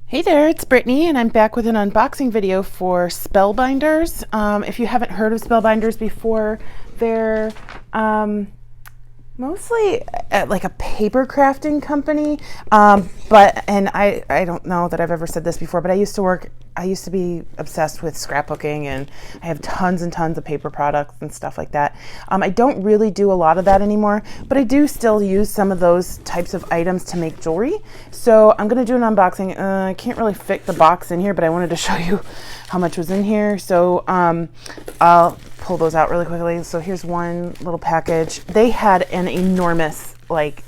Hey there, it's Brittany, and I'm back with an unboxing video for Spellbinders. If you haven't heard of Spellbinders before, they're mostly like a paper crafting company. And I don't know that I've ever said this before, but I used to be obsessed with scrapbooking, and I have tons and tons of paper products and stuff like that. I don't really do a lot of that anymore, but I do still use some of those types of items to make jewelry. So I'm going to do an unboxing. I can't really fit the box in here, but I wanted to show you how much was in here. So I'll pull those out really quickly. So here's one little package. They had an enormous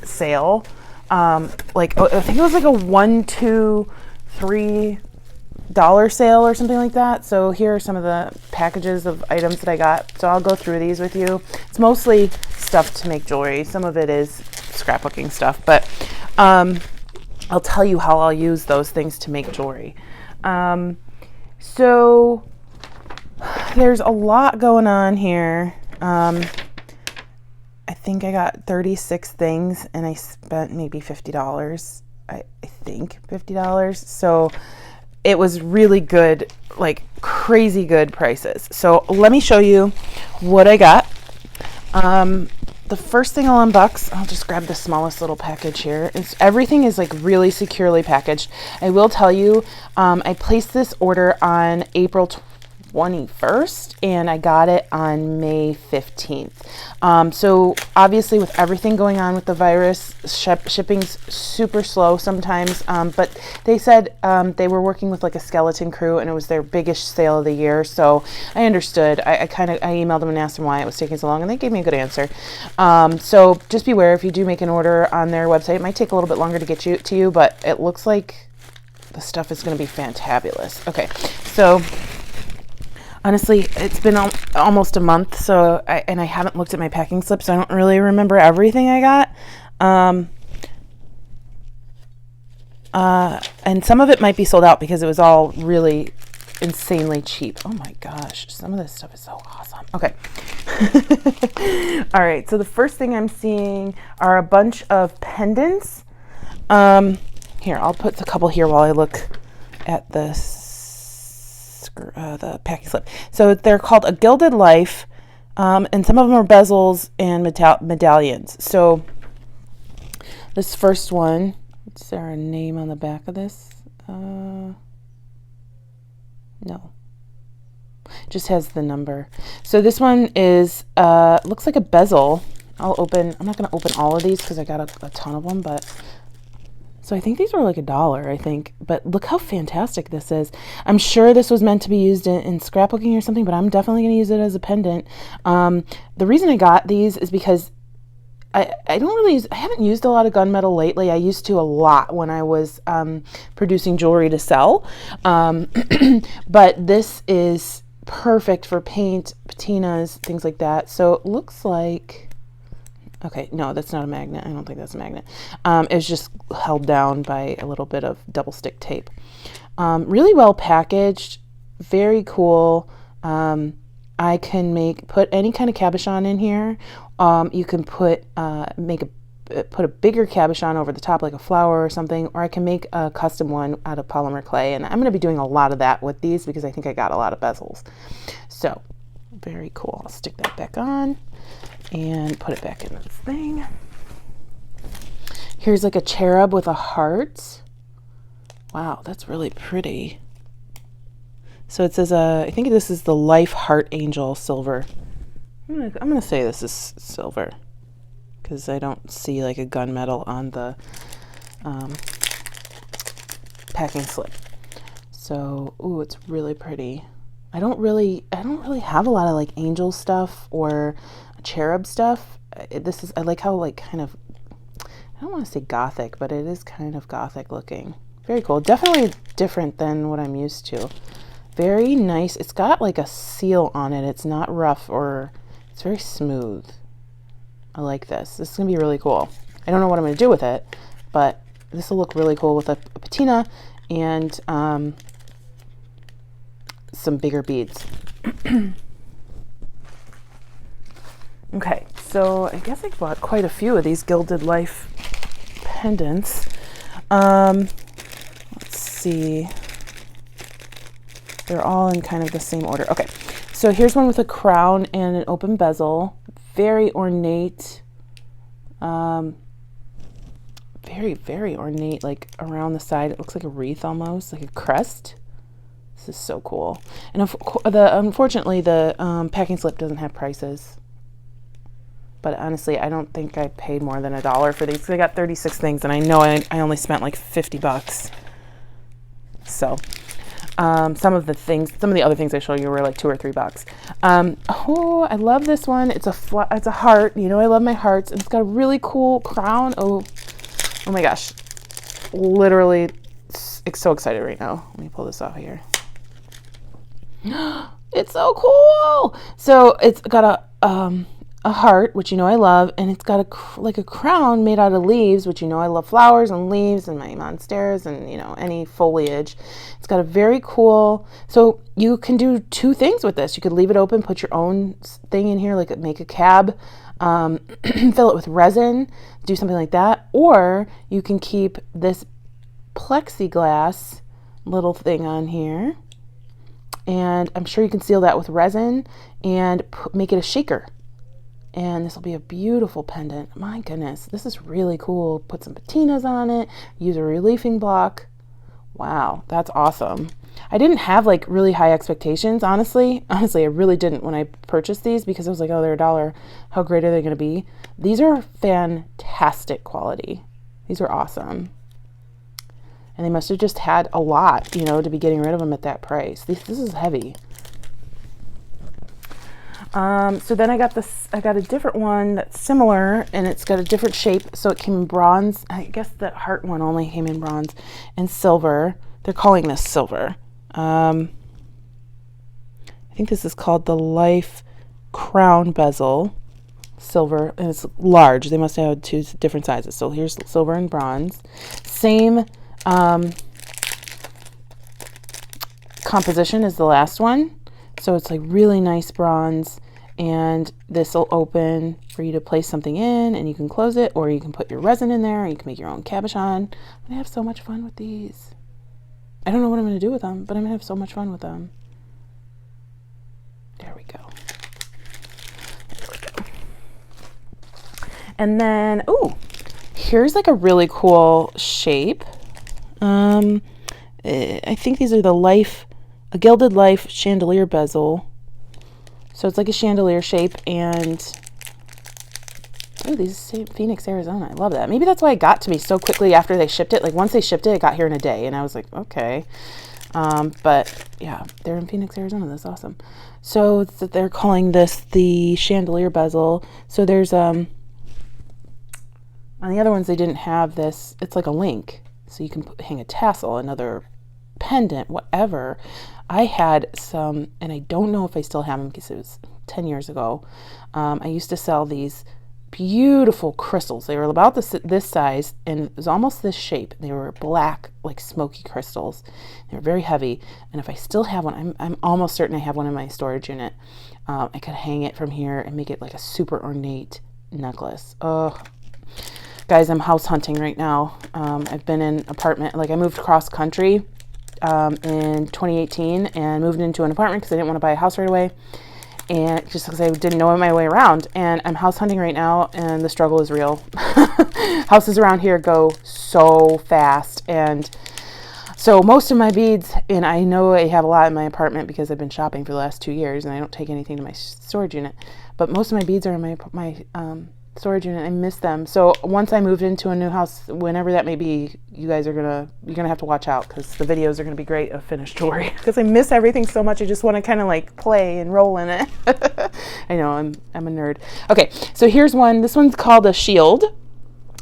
sale. I think it was like a $1, $2, $3 sale or something like that. So here are some of the packages of items that I got. So I'll go through these with you. It's mostly stuff to make jewelry. Some of it is scrapbooking stuff, but I'll tell you how I'll use those things to make jewelry. So there's a lot going on here. I think I got 36 things and I spent maybe $50. I think $50. So it was really good, like crazy good prices. So let me show you what I got. The first thing I'll unbox, I'll just grab the smallest little package here. Everything is like really securely packaged. I will tell you, I placed this order on April 21st and I got it on May 15th. So obviously with everything going on with the virus, shipping's super slow sometimes, but they said they were working with like a skeleton crew and it was their biggest sale of the year. So I understood. I emailed them and asked them why it was taking so long, and they gave me a good answer. So just beware if you do make an order on their website. It might take a little bit longer to get to you, but it looks like the stuff is going to be fantabulous. Okay, so honestly, it's been almost a month, so I haven't looked at my packing slip, so I don't really remember everything I got. And some of it might be sold out because it was all really insanely cheap. Oh my gosh, some of this stuff is so awesome. Okay. All right, so the first thing I'm seeing are a bunch of pendants. Here, I'll put a couple here while I look at this. The packing slip. So they're called a Gilded Life, and some of them are bezels and medallions. So this first one, is there a name on the back of this? No, just has the number. So this one is looks like a bezel. I'm not going to open all of these because I got a ton of them, but so I think these were like $1, I think, but look how fantastic this is. I'm sure this was meant to be used in scrapbooking or something, but I'm definitely going to use it as a pendant. The reason I got these is because I haven't used a lot of gunmetal lately. I used to a lot when I was producing jewelry to sell. But this is perfect for paint, patinas, things like that. So it looks like, okay, no, that's not a magnet. I don't think that's a magnet. It was just held down by a little bit of double stick tape. Really well packaged, very cool. I can put any kind of cabochon in here. You can put a bigger cabochon over the top, like a flower or something, or I can make a custom one out of polymer clay. And I'm going to be doing a lot of that with these because I think I got a lot of bezels. So very cool. I'll stick that back on and put it back in this thing. Here's like a cherub with a heart. Wow, that's really pretty. So it says, I think this is the Life Heart Angel Silver. I'm gonna say this is silver because I don't see like a gunmetal on the packing slip. So, ooh, it's really pretty. I don't really have a lot of like angel stuff or cherub stuff. I like how kind of, I don't want to say gothic, but it is kind of gothic looking. Very cool. Definitely different than what I'm used to. Very nice. It's got like a seal on it. It's not rough, or it's very smooth. I like this. This is gonna be really cool. I don't know what I'm gonna do with it, but this will look really cool with a patina and some bigger beads. Okay, so I guess I bought quite a few of these Gilded Life pendants. Let's see. They're all in kind of the same order. Okay, so here's one with a crown and an open bezel. Very ornate. Very, very ornate, like around the side. It looks like a wreath almost, like a crest. This is so cool. And unfortunately, the packing slip doesn't have prices. But honestly, I don't think I paid more than $1 for these. I got 36 things, and I know I only spent like 50 bucks. So... some of the other things I showed you were like $2 or $3. Oh, I love this one. It's a heart. You know, I love my hearts. And it's got a really cool crown. Oh my gosh. Literally so excited right now. Let me pull this off here. It's so cool. So it's got a heart, which you know I love, and it's got like a crown made out of leaves, which you know I love flowers and leaves and my monsteras and, you know, any foliage. It's got a very cool, so you can do two things with this. You could leave it open, put your own thing in here, like make a cab, fill it with resin, do something like that, or you can keep this plexiglass little thing on here, and I'm sure you can seal that with resin and make it a shaker. And this will be a beautiful pendant. My goodness, this is really cool. Put some patinas on it, use a reliefing block. Wow, that's awesome. I didn't have like really high expectations, honestly. Honestly, I really didn't when I purchased these, because I was like, oh, they're $1. How great are they going to be? These are fantastic quality. These are awesome. And they must have just had a lot, you know, to be getting rid of them at that price. This is heavy. So then I got a different one that's similar, and it's got a different shape. So it came in bronze. I guess the heart one only came in bronze and silver. They're calling this silver. I think this is called the Life Crown Bezel silver, and it's large. They must have had two different sizes. So here's silver and bronze. Same composition as the last one. So it's like really nice bronze, and this will open for you to place something in, and you can close it, or you can put your resin in there, and you can make your own cabochon. I'm gonna have so much fun with these. I don't know what I'm gonna do with them, but I'm gonna have so much fun with them. There we go. There we go. And then, ooh, here's like a really cool shape. I think these are a Gilded Life Chandelier bezel. So it's like a chandelier shape, and oh, these say Phoenix, Arizona. I love that. Maybe that's why it got to me so quickly after they shipped it. Like once they shipped it, it got here in a day, and I was like, okay. But yeah, they're in Phoenix, Arizona. That's awesome. So they're calling this the chandelier bezel. So there's on the other ones they didn't have this. It's like a link, so you can hang a tassel, another pendant, whatever. I had some, and I don't know if I still have them because it was 10 years ago. I used to sell these beautiful crystals. They were about this size, and it was almost this shape. They were black, like smoky crystals. They were very heavy, and if I still have one, I'm almost certain I have one in my storage unit. I could hang it from here and make it like a super ornate necklace. Oh, guys, I'm house hunting right now. I've been in apartment, like I moved cross country in 2018 and moved into an apartment because I didn't want to buy a house right away, and just because I didn't know my way around. And I'm house hunting right now, and the struggle is real. Houses around here go so fast, and so most of my beads, and I know I have a lot in my apartment because I've been shopping for the last 2 years, and I don't take anything to my storage unit, but most of my beads are in my storage unit. I miss them. So once I moved into a new house, whenever that may be, you're gonna have to watch out, because the videos are gonna be great of finished jewelry, because I miss everything so much. I just want to kind of like play and roll in it. I know, I'm a nerd. Okay, so here's one. This one's called a shield.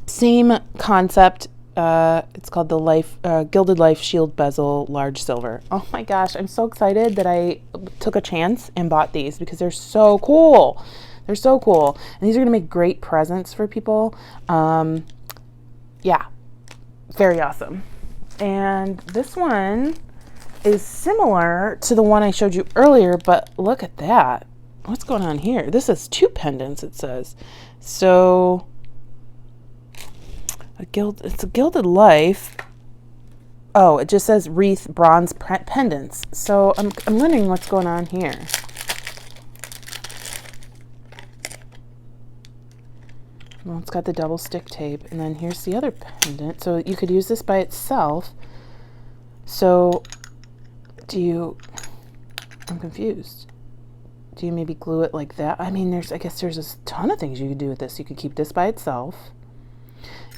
Same concept. It's called the Gilded Life Shield Bezel Large Silver. Oh my gosh, I'm so excited that I took a chance and bought these because they're so cool. They're so cool. And these are going to make great presents for people. Yeah, very awesome. And this one is similar to the one I showed you earlier, but look at that. What's going on here? This is 2 pendants, it says. So it's a Gilded Life. oh, it just says wreath bronze pendants. So I'm wondering what's going on here. Well, it's got the double stick tape, and then here's the other pendant. So you could use this by itself. So I'm confused. Do you maybe glue it like that? I mean, I guess there's a ton of things you could do with this. You could keep this by itself.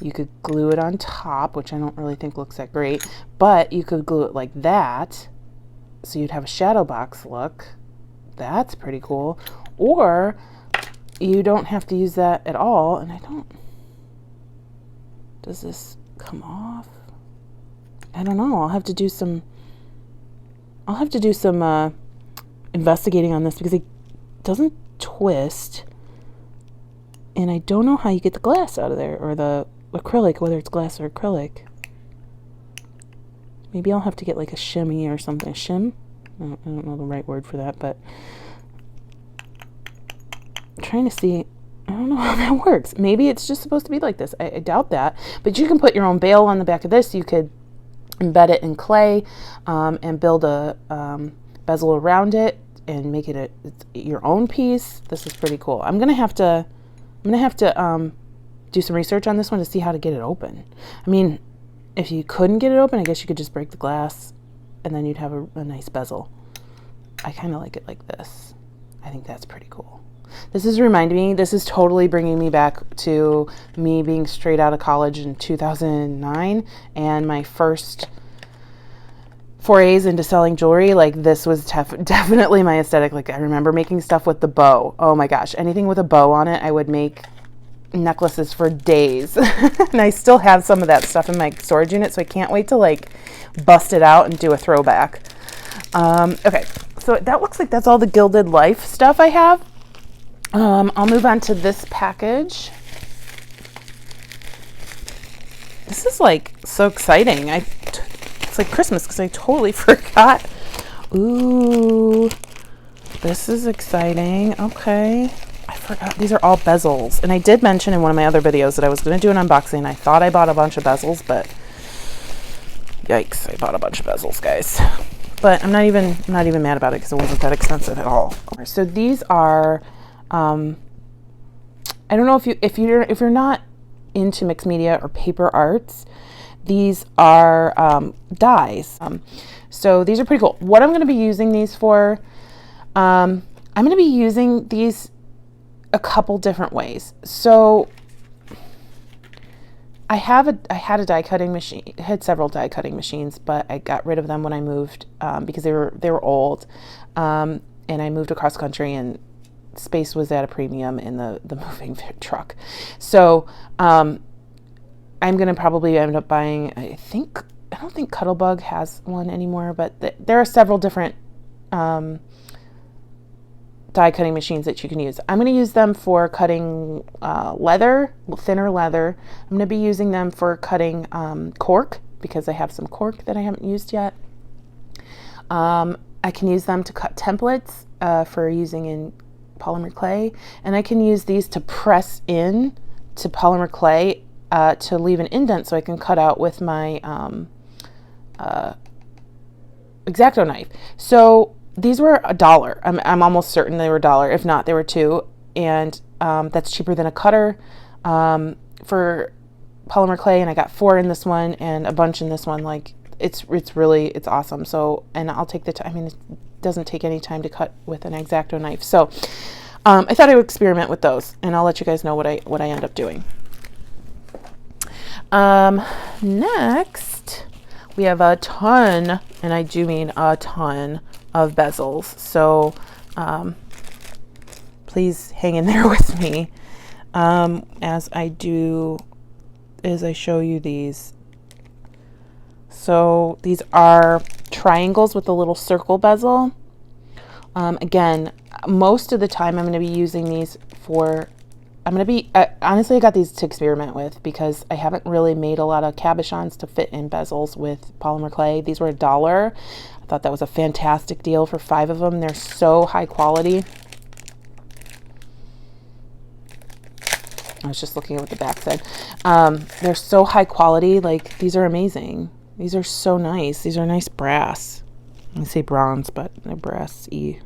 You could glue it on top, which I don't really think looks that great, but you could glue it like that. So you'd have a shadow box look. That's pretty cool. Or you don't have to use that at all. And does this come off? I don't know. I'll have to do some investigating on this because it doesn't twist. And I don't know how you get the glass out of there, or the acrylic, whether it's glass or acrylic. Maybe I'll have to get like a shimmy or something. Shim? I don't know the right word for that, but I'm trying to see. I don't know how that works. Maybe it's just supposed to be like this. I doubt that. But you can put your own bail on the back of this. You could embed it in clay and build a bezel around it and make it your own piece. This is pretty cool. I'm gonna have to do some research on this one to see how to get it open. I mean, if you couldn't get it open, I guess you could just break the glass and then you'd have a nice bezel. I kind of like it like this. I think that's pretty cool. This is reminding me, this is totally bringing me back to me being straight out of college in 2009 and my first forays into selling jewelry. Like, this was definitely my aesthetic. Like, I remember making stuff with the bow. Oh my gosh, anything with a bow on it, I would make necklaces for days. And I still have some of that stuff in my storage unit, so I can't wait to like bust it out and do a throwback. Okay, so that looks like that's all the Gilded Life stuff I have. I'll move on to this package. This is like so exciting. It's like Christmas because I totally forgot. Ooh, this is exciting. Okay, I forgot. These are all bezels. And I did mention in one of my other videos that I was going to do an unboxing. I thought I bought a bunch of bezels, but yikes, I bought a bunch of bezels, guys. But I'm not even mad about it because it wasn't that expensive at all. So these are, I don't know if you're not into mixed media or paper arts, these are dies. So these are pretty cool. What I'm going to be using these for, I'm going to be using these a couple different ways. So I had a die cutting machine. I had several die cutting machines, but I got rid of them when I moved because they were old, and I moved across country and space was at a premium in the moving truck. So I'm gonna probably end up buying. I don't think Cuttlebug has one anymore, but there are several different die cutting machines that you can use. I'm going to use them for cutting leather, thinner leather. I'm going to be using them for cutting cork because I have some cork that I haven't used yet. I can use them to cut templates for using in polymer clay, and I can use these to press in to polymer clay to leave an indent so I can cut out with my X-Acto knife. So these were $1. I'm almost certain they were $1. If not, they were $2. And that's cheaper than a cutter for polymer clay. And I got 4 in this one and a bunch in this one. Like, it's awesome. So, and I'll take the time. I mean, it doesn't take any time to cut with an X-Acto knife. So I thought I would experiment with those, and I'll let you guys know what I end up doing. Next, we have a ton, and I do mean a ton, of bezels. So please hang in there with me as I show you these. So these are triangles with a little circle bezel. Again, most of the time I'm going to be using these for, honestly, I got these to experiment with because I haven't really made a lot of cabochons to fit in bezels with polymer clay. These were $1. I thought that was a fantastic deal for 5 of them. They're so high quality. I was just looking at what the back said. They're so high quality. Like, these are amazing. These are so nice. These are nice brass. I say bronze, but they're brass-y.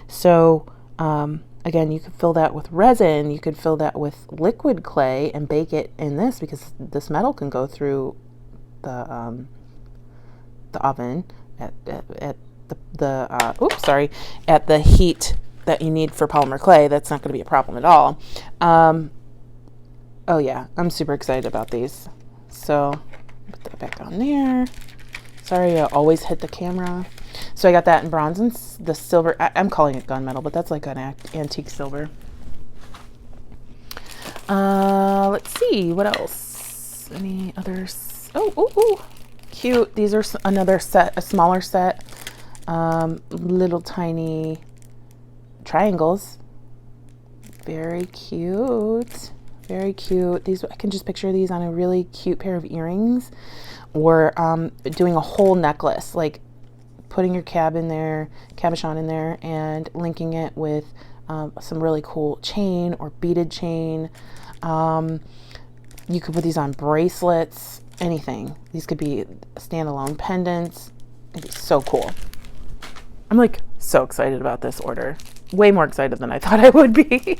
So, again, you could fill that with resin. You could fill that with liquid clay and bake it in this, because this metal can go through the oven at the heat that you need for polymer clay. That's not going to be a problem at all. Oh yeah, I'm super excited about these. So put that back on there. Sorry, I always hit the camera. So I got that in bronze and the silver. I'm calling it gunmetal, but that's like an antique silver. Let's see, what else? Any others? Oh, cute. These are another set, a smaller set. Little tiny triangles. Very cute. Very cute. These, I can just picture these on a really cute pair of earrings, or doing a whole necklace, like putting your cabochon in there and linking it with some really cool chain or beaded chain. You could put these on bracelets, anything. These could be standalone pendants. It'd be so cool. I'm like so excited about this order. Way more excited than I thought I would be.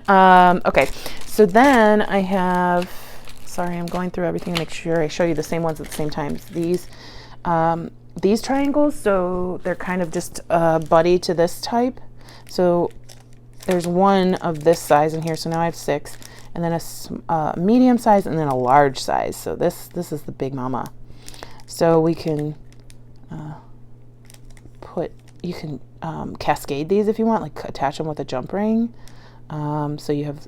Okay, so then I have, sorry, I'm going through everything to make sure I show you the same ones at the same time. These triangles, so they're kind of just a buddy to this type. So there's one of this size in here, so now I have 6, and then a medium size, and then a large size. So this is the big mama. So we can you can cascade these if you want, like attach them with a jump ring. So you have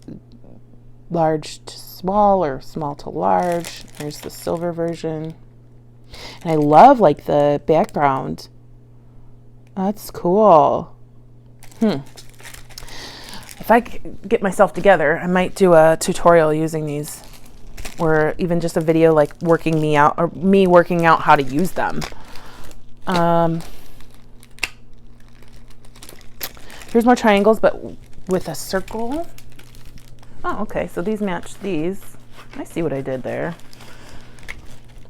large to small or small to large. There's the silver version. And I love like the background. That's cool. If I get myself together, I might do a tutorial using these, or even just a video like me working out how to use them. Here's more triangles, but with a circle. Oh, okay, so these match these. I see what I did there.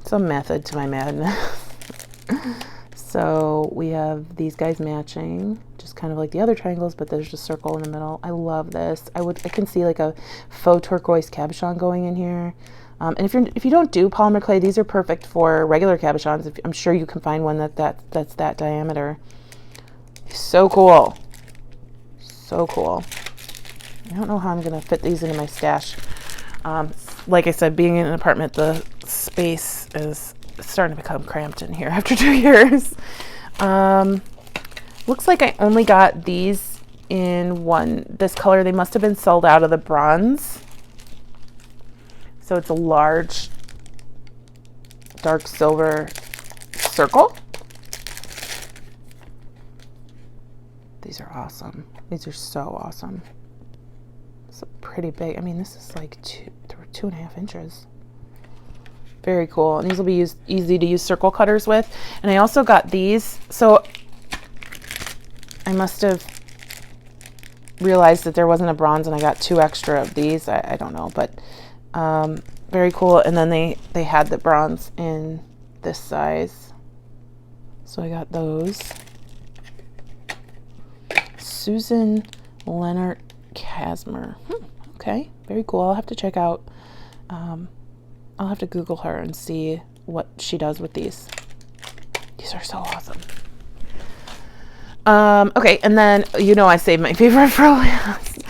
Some method to my madness. So we have these guys matching, just kind of like the other triangles, but there's just a circle in the middle. I love this. I can see like a faux turquoise cabochon going in here. And if you don't do polymer clay, these are perfect for regular cabochons. I'm sure you can find one that's that diameter. So cool. So cool. I don't know how I'm gonna fit these into my stash. Like I said, being in an apartment, the space is starting to become cramped in here after 2 years. Looks like I only got these in this color. They must have been sold out of the bronze. So it's a large dark silver circle. These are awesome. These are so awesome. It's a pretty big. I mean, this is like 2.5 inches. Very cool. And these will be easy to use circle cutters with. And I also got these. So I must have realized that there wasn't a bronze, and I got 2 extra of these. I don't know, but very cool. And then they had the bronze in this size, so I got those. Susan Leonard Casmer. Okay, very cool. I'll have to check out. I'll have to Google her and see what she does with these. These are so awesome. Okay, and then I saved my favorite for last.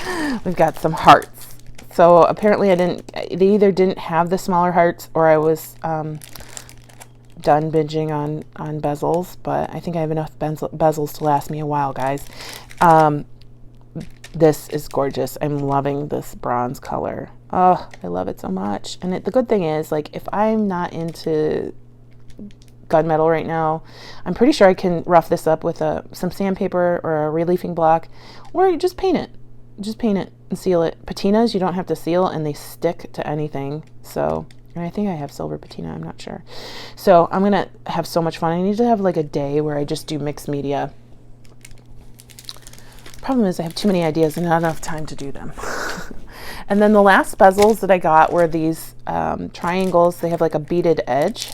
We've got some hearts. So apparently they either didn't have the smaller hearts, or I was done binging on bezels, but I think I have enough bezels to last me a while, guys. This is gorgeous. I'm loving this bronze color. Oh, I love it so much. And the good thing is, like, if I'm not into gunmetal right now, I'm pretty sure I can rough this up with some sandpaper or a reliefing block, or you just paint it. Just paint it and seal it. Patinas, you don't have to seal, and they stick to anything. So, and I think I have silver patina, I'm not sure. So I'm gonna have so much fun. I need to have like a day where I just do mixed media. Problem is I have too many ideas and not enough time to do them. And then the last bezels that I got were these triangles. They have like a beaded edge.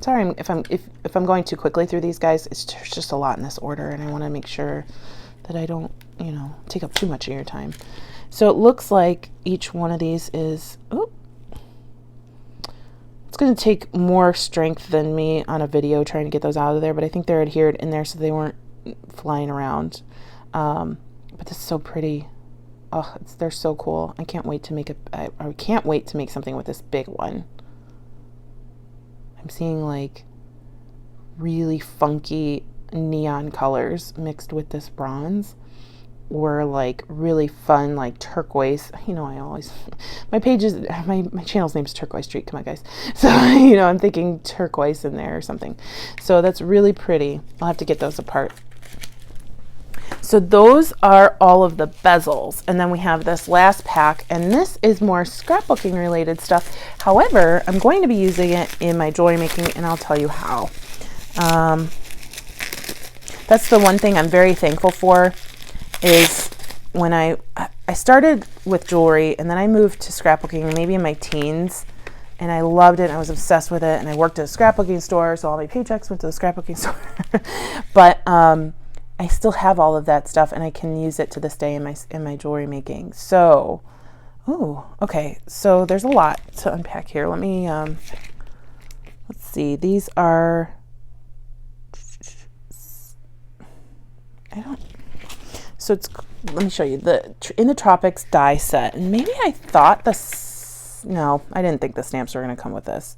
Sorry if I'm going too quickly through these, guys. It's just a lot in this order, and I want to make sure that I don't, you know, take up too much of your time. So it looks like each one of these is, oh, it's going to take more strength than me on a video trying to get those out of there, but I think they're adhered in there so they weren't flying around. But this is so pretty. Oh, they're so cool. I can't wait to make I can't wait to make something with this big one. I'm seeing like really funky neon colors mixed with this bronze, or like really fun like turquoise. You know, I always, my channel's name is Turquoise.Street. Come on, guys. So, you know, I'm thinking turquoise in there or something. So that's really pretty. I'll have to get those apart. So those are all of the bezels, and then we have this last pack, and this is more scrapbooking related stuff. However, I'm going to be using it in my jewelry making, and I'll tell you how. That's the one thing I'm very thankful for, is when I started with jewelry, and then I moved to scrapbooking maybe in my teens, and I loved it, and I was obsessed with it, and I worked at a scrapbooking store, so all my paychecks went to the scrapbooking store. But I still have all of that stuff, and I can use it to this day in my jewelry making. So, okay. So there's a lot to unpack here. Let me let's see. These are So it's, let me show you in the Tropics die set, and maybe I thought no, I didn't think the stamps were going to come with this.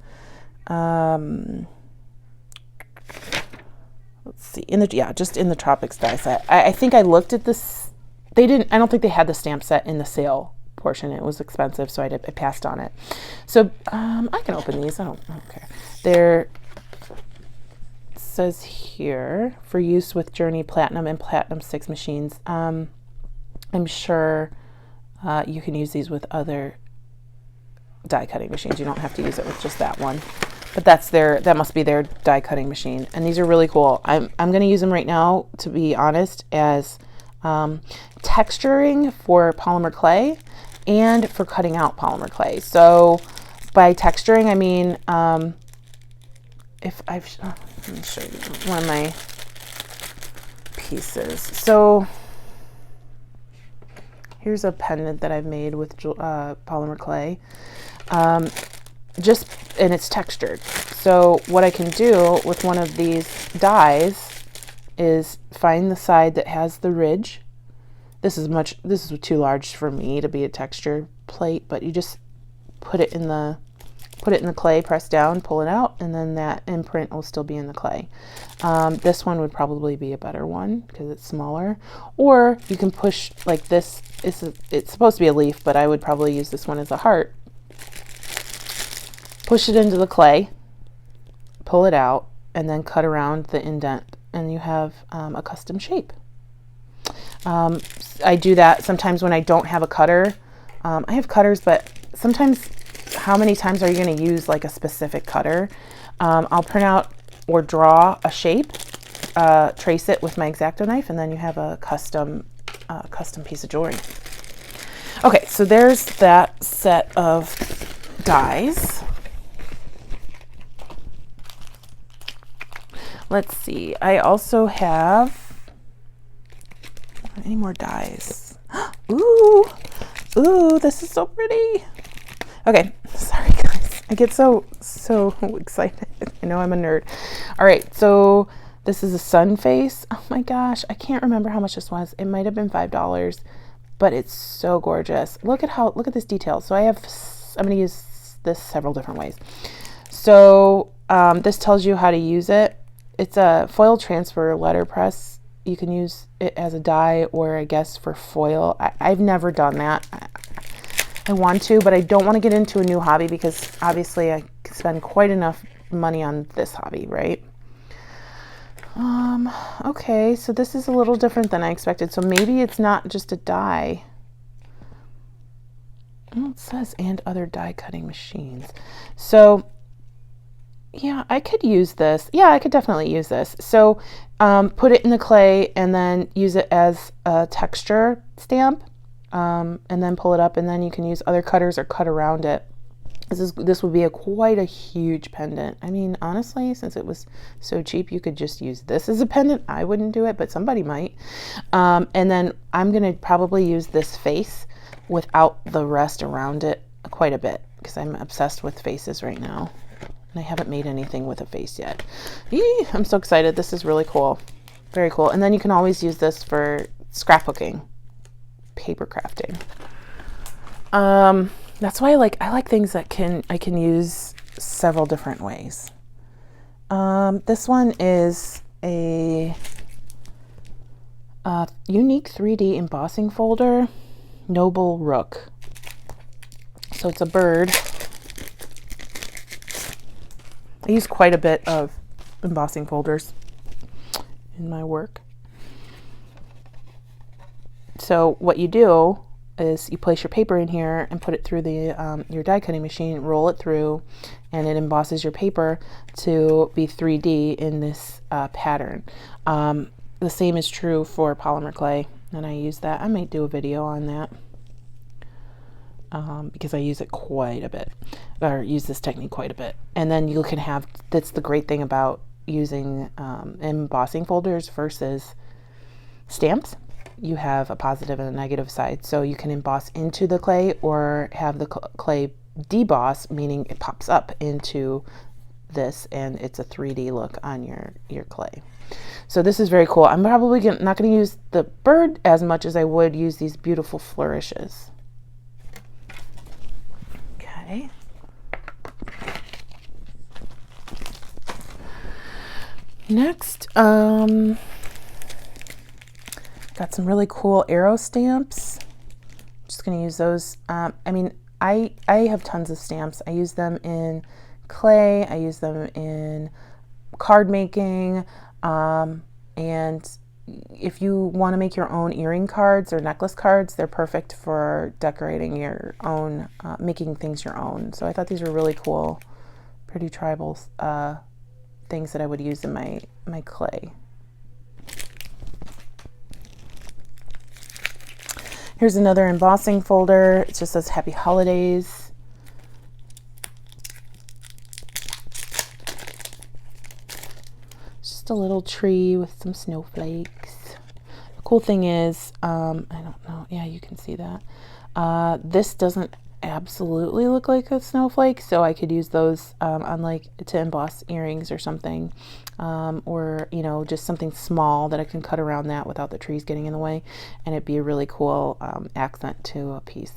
Let's see, just in the Tropics die set. I think I looked at this. I don't think they had the stamp set in the sale portion. It was expensive, so I passed on it. So I can open these. I don't care. It says here, for use with Journey Platinum and Platinum 6 machines. I'm sure you can use these with other die cutting machines. You don't have to use it with just that one. But that must be their die cutting machine. And these are really cool. I'm going to use them right now, to be honest, as texturing for polymer clay and for cutting out polymer clay. So by texturing, I mean, let me show you one of my pieces. So here's a pendant that I've made with polymer clay. And it's textured. So what I can do with one of these dies is find the side that has the ridge. This is too large for me to be a texture plate, but you just put it in the clay, press down, pull it out, and then that imprint will still be in the clay. This one would probably be a better one because it's smaller. Or you can push like this. It's supposed to be a leaf, but I would probably use this one as a heart. Push it into the clay, pull it out, and then cut around the indent, and you have a custom shape. I do that sometimes when I don't have a cutter. I have cutters, but sometimes, how many times are you going to use like a specific cutter? I'll print out or draw a shape, trace it with my X-Acto knife, and then you have a custom piece of jewelry. Okay, so there's that set of dies. Let's see, I also have any more dies. Ooh, this is so pretty. Okay, sorry guys, I get so excited. I know I'm a nerd. All right, so this is a sun face. Oh my gosh, I can't remember how much this was. It might have been $5, but it's so gorgeous. Look at this detail. So I'm gonna use this several different ways. So this tells you how to use it. It's a foil transfer letterpress. You can use it as a die, or I guess for foil. I've never done that. I want to, but I don't want to get into a new hobby because obviously I spend quite enough money on this hobby, right? Okay, so this is a little different than I expected. So maybe it's not just a die. Oh, it says and other die cutting machines. So yeah, I could use this. Yeah, I could definitely use this. So put it in the clay and then use it as a texture stamp, and then pull it up, and then you can use other cutters or cut around it. This would be quite a huge pendant. I mean, honestly, since it was so cheap, you could just use this as a pendant. I wouldn't do it, but somebody might. And then I'm going to probably use this face without the rest around it quite a bit, because I'm obsessed with faces right now. And I haven't made anything with a face yet. Eee, I'm so excited. This is really cool. Very cool. And then you can always use this for scrapbooking, paper crafting. That's why I like things that I can use several different ways. This one is a unique 3D embossing folder, Noble Rook. So it's a bird. I use quite a bit of embossing folders in my work. So what you do is you place your paper in here and put it through the your die cutting machine, roll it through, and it embosses your paper to be 3D in this pattern. The same is true for polymer clay, and I use that. I might do a video on that because I use it quite a bit, or use this technique quite a bit. And then you can have, that's the great thing about using embossing folders versus stamps. You have a positive and a negative side, so you can emboss into the clay or have the clay deboss, meaning it pops up into this and it's a 3D look on your clay. So this is very cool. I'm probably not going to use the bird as much as I would use these beautiful flourishes. Okay. Next, got some really cool arrow stamps. Just going to use those. I mean, I have tons of stamps. I use them in clay. I use them in card making. And if you want to make your own earring cards or necklace cards, they're perfect for decorating your own, making things your own. So I thought these were really cool, pretty tribal things that I would use in my clay. Here's another embossing folder. It just says Happy Holidays. Just a little tree with some snowflakes. The cool thing is, I don't know, yeah, you can see that. This doesn't absolutely look like a snowflake, so I could use those on to emboss earrings or something, or just something small that I can cut around that without the trees getting in the way, and it'd be a really cool accent to a piece.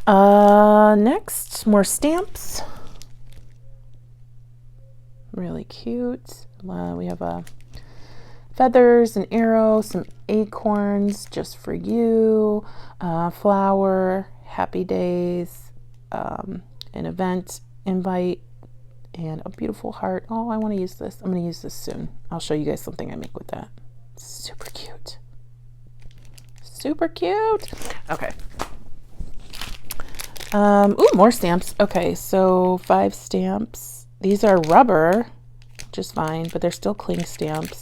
Next, more stamps. Really cute. We have feathers, an arrow, some acorns, just for you, flower, happy days, an event invite, and a beautiful heart. Oh, I want to use this. I'm going to use this soon. I'll show you guys something I make with that. Super cute. Super cute. Okay. Ooh, more stamps. Okay, so 5 stamps. These are rubber, just fine, but they're still cling stamps.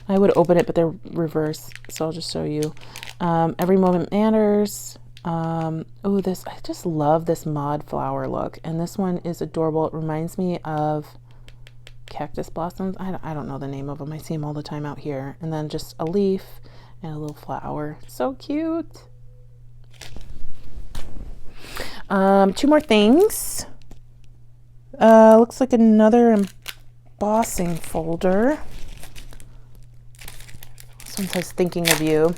I would open it, but they're reverse, so I'll just show you. Every Moment Matters. Oh, I just love this mod flower look, and this one is adorable. It reminds me of cactus blossoms. I don't know the name of them. I see them all the time out here. And then just a leaf and a little flower. So cute. 2 more things. Looks like another embossing folder. This one says Thinking of You.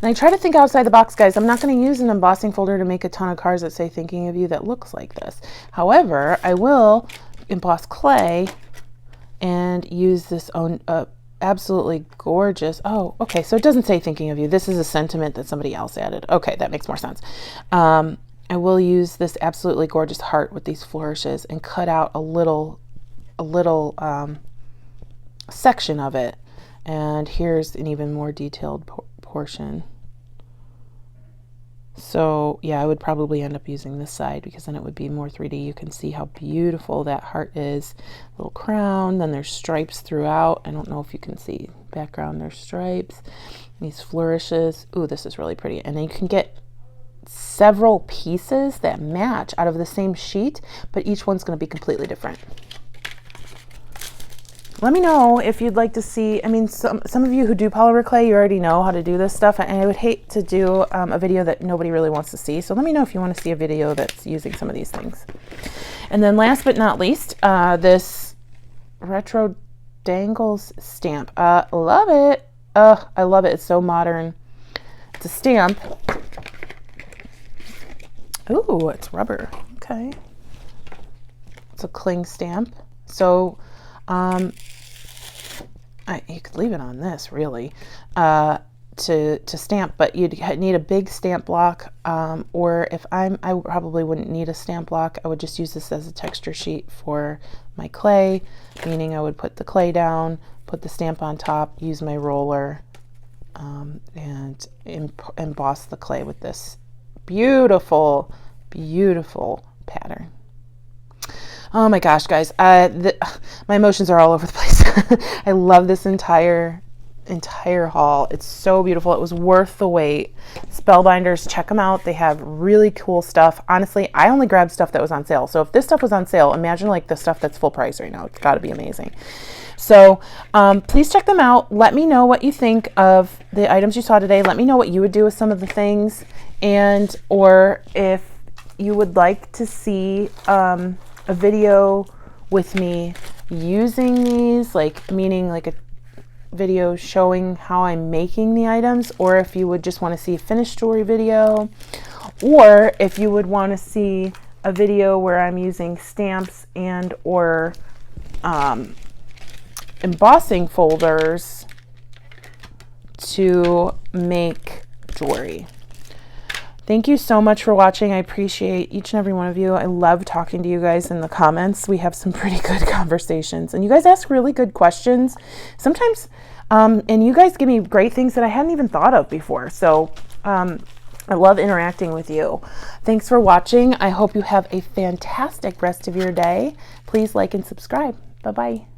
And I try to think outside the box, guys. I'm not going to use an embossing folder to make a ton of cards that say Thinking of You that looks like this. However, I will emboss clay and use this own absolutely gorgeous. Oh, okay. So it doesn't say Thinking of You. This is a sentiment that somebody else added. Okay, that makes more sense. I will use this absolutely gorgeous heart with these flourishes and cut out a little section of it. And here's an even more detailed portion. So yeah, I would probably end up using this side because then it would be more 3D. You can see how beautiful that heart is. Little crown, then there's stripes throughout. I don't know if you can see background, there's stripes, these flourishes. Ooh, this is really pretty. And then you can get several pieces that match out of the same sheet, but each one's going to be completely different. Let me know if you'd like to see, I mean, some of you who do polymer clay, you already know how to do this stuff, and I would hate to do a video that nobody really wants to see. So let me know if you want to see a video that's using some of these things. And then last but not least, this retro dangles stamp. Love it. I love it. It's so modern. It's a stamp. Ooh, it's rubber. Okay. It's a cling stamp. So, you could leave it on this really to stamp, but you'd need a big stamp block, or if I probably wouldn't need a stamp block. I would just use this as a texture sheet for my clay, meaning I would put the clay down, put the stamp on top, use my roller, and emboss the clay with this beautiful, beautiful pattern. Oh my gosh, guys, my emotions are all over the place. I love this entire haul. It's so beautiful. It was worth the wait. Spellbinders, check them out. They have really cool stuff. Honestly, I only grabbed stuff that was on sale. So if this stuff was on sale, imagine like the stuff that's full price right now. It's got to be amazing. So please check them out. Let me know what you think of the items you saw today. Let me know what you would do with some of the things, and or if you would like to see a video with me using these, like meaning like a video showing how I'm making the items, or if you would just want to see a finished jewelry video, or if you would want to see a video where I'm using stamps and or embossing folders to make jewelry. Thank you so much for watching. I appreciate each and every one of you. I love talking to you guys in the comments. We have some pretty good conversations, and you guys ask really good questions sometimes, and you guys give me great things that I hadn't even thought of before. So I love interacting with you. Thanks for watching. I hope you have a fantastic rest of your day. Please like and subscribe. Bye-bye.